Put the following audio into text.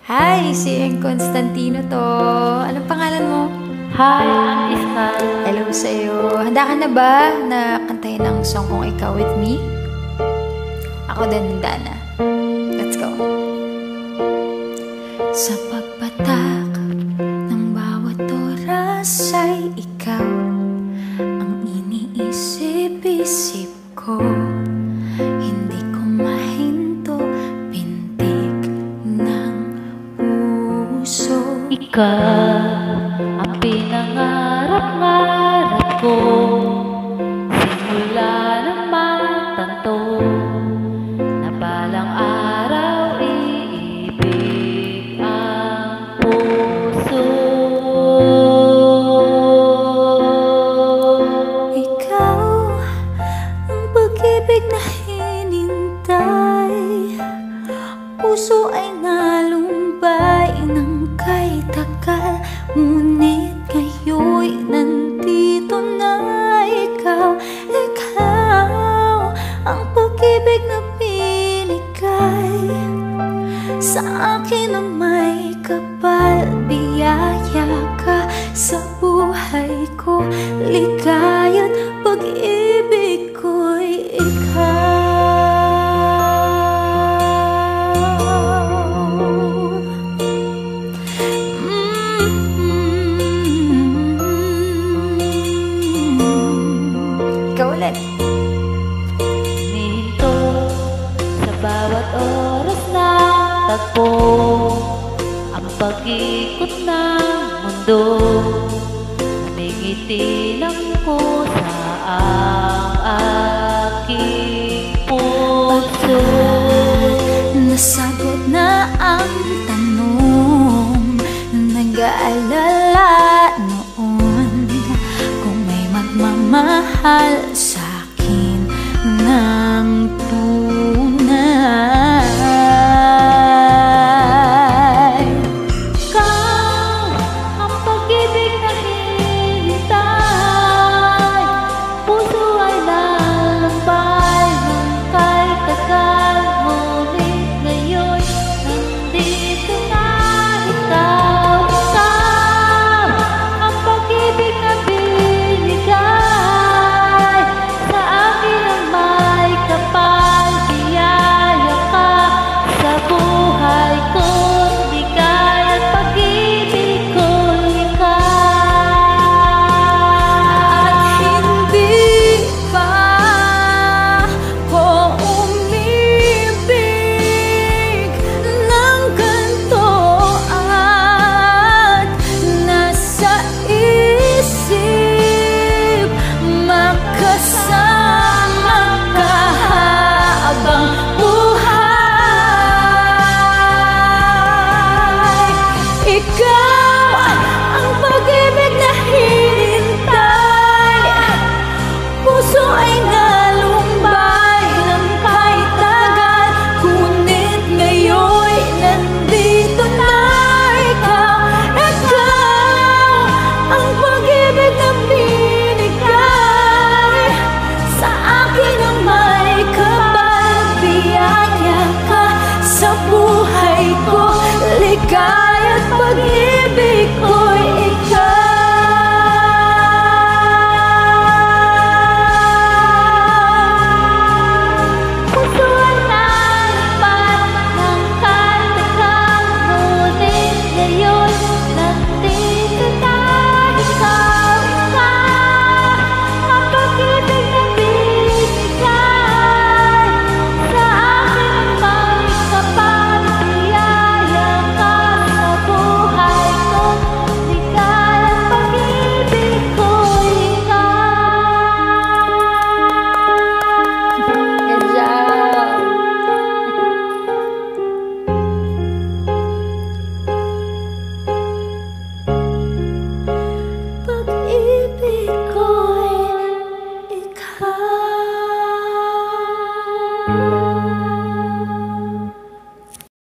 Hi, si Constantino to. Anong pangalan mo? Hi, I'm Iskal. Hello sa'yo. Handa ka na ba na kantahin ang song kong Ikaw With Me? Ako din, handa na. Let's go. Sa pagpatak ng bawat oras ay ikaw ang iniisip-isip ko. Hindi ko mahinto pintig ng puso. Ikaw ang pinangarap-ngarap ko, simula ng magtanto, na balang araw iibig ang puso. Ikaw ang pag-ibig na hinintay, puso ay nalumbay ng kay tagal, ngunit ngayon'y nandito na. Ikaw ang pag-ibig na binigay sa akin na may kapal. Biyaya ka sa buhay ko, ligaya't pag-ibig ko'y ikaw ulit. Minto sa bawat oras na tagpo, ang pag-ikot ng mundo, namingiti ng kusa ang aking puso. Nasagot na ang tanong, nag-aalala noon kung may magmamahal